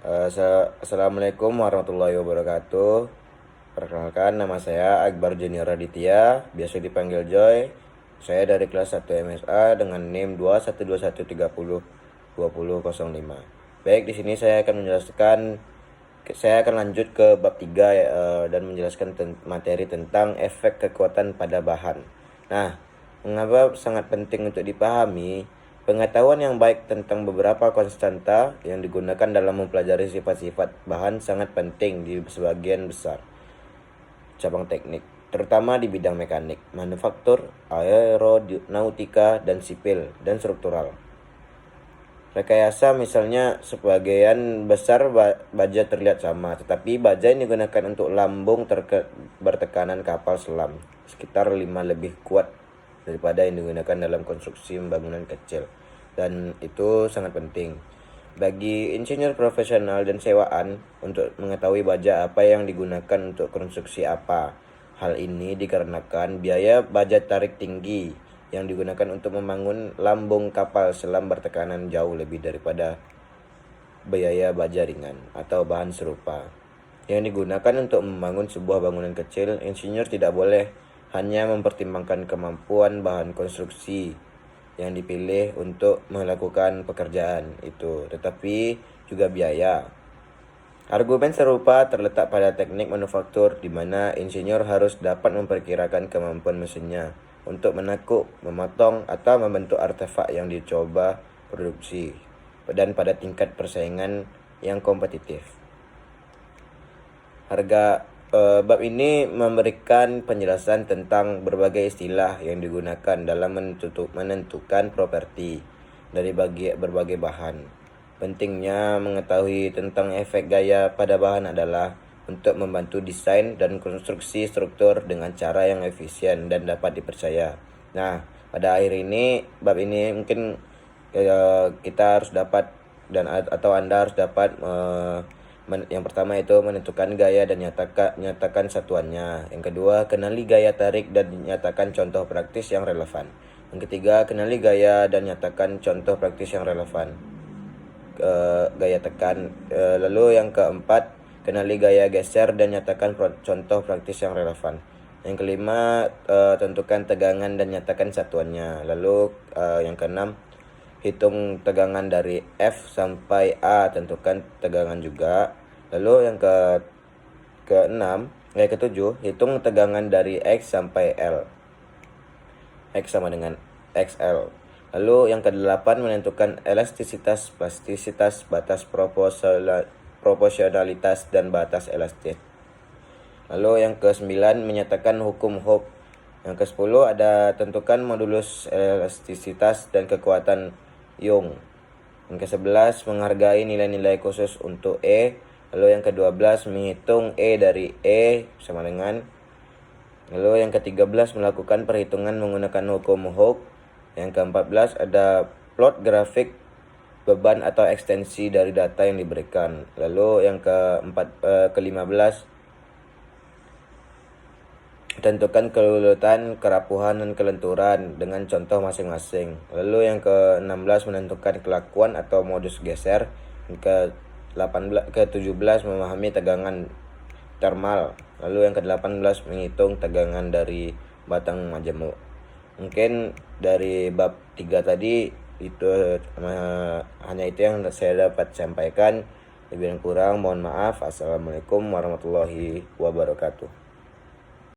Assalamualaikum warahmatullahi wabarakatuh. Perkenalkan, nama saya Akbar Junior Raditya, biasa dipanggil Joy. Saya dari kelas 1 MSA dengan NIM 21213202005. Baik, di sini saya akan lanjut ke bab 3 dan menjelaskan materi tentang efek kekuatan pada bahan. Nah, mengapa sangat penting untuk dipahami? Pengetahuan yang baik tentang beberapa konstanta yang digunakan dalam mempelajari sifat-sifat bahan sangat penting di sebagian besar cabang teknik, terutama di bidang mekanik, manufaktur, aeronautika, dan sipil, dan struktural. Rekayasa misalnya sebagian besar baja terlihat sama, tetapi baja yang digunakan untuk lambung bertekanan kapal selam sekitar 5 lebih kuat daripada yang digunakan dalam konstruksi bangunan kecil, dan itu sangat penting bagi insinyur profesional dan sewaan untuk mengetahui baja apa yang digunakan untuk konstruksi apa. Hal ini dikarenakan biaya baja tarik tinggi yang digunakan untuk membangun lambung kapal selam bertekanan jauh lebih daripada biaya baja ringan atau bahan serupa yang digunakan untuk membangun sebuah bangunan kecil. Insinyur tidak boleh hanya mempertimbangkan kemampuan bahan konstruksi yang dipilih untuk melakukan pekerjaan itu, tetapi juga biaya. Argumen serupa terletak pada teknik manufaktur, di mana insinyur harus dapat memperkirakan kemampuan mesinnya untuk menekuk, memotong, atau membentuk artefak yang dicoba produksi, dan pada tingkat persaingan yang kompetitif. Bab ini memberikan penjelasan tentang berbagai istilah yang digunakan dalam menentukan properti dari berbagai bahan. Pentingnya mengetahui tentang efek gaya pada bahan adalah untuk membantu desain dan konstruksi struktur dengan cara yang efisien dan dapat dipercaya. Nah, pada bab ini mungkin kita harus dapat atau Anda harus dapat yang pertama itu menentukan gaya dan nyatakan satuannya. Yang kedua, kenali gaya tarik dan nyatakan contoh praktis yang relevan. Yang ketiga, kenali gaya dan nyatakan contoh praktis yang relevan. Gaya tekan. Lalu yang keempat, kenali gaya geser dan nyatakan contoh praktis yang relevan. Yang kelima, tentukan tegangan dan nyatakan satuannya. Lalu yang keenam, hitung tegangan dari F sampai A, tentukan tegangan juga. Lalu yang ketujuh, hitung tegangan dari X sampai L. X sama dengan XL. Lalu yang kedelapan, menentukan elastisitas, plastisitas, batas proporsionalitas, dan batas elastis. Lalu yang ke-9, menyatakan hukum Hooke. Yang ke-10 ada tentukan modulus elastisitas dan kekuatan Young. Yang ke-11, menghargai nilai-nilai khusus untuk E. Lalu yang ke-12, menghitung E dari E sama dengan. Lalu yang ke-13, melakukan perhitungan menggunakan hukum Hooke. Yang ke-14, ada plot grafik beban atau ekstensi dari data yang diberikan. Lalu yang ke-15, tentukan kelulutan, kerapuhan, dan kelenturan dengan contoh masing-masing. Lalu yang ke-16, menentukan kelakuan atau modus geser. Yang ke-17, memahami tegangan termal. Lalu yang ke-18, menghitung tegangan dari batang majemuk. Mungkin dari bab 3 tadi itu hanya itu yang saya dapat sampaikan. Lebih dan kurang mohon maaf. Assalamualaikum warahmatullahi wabarakatuh.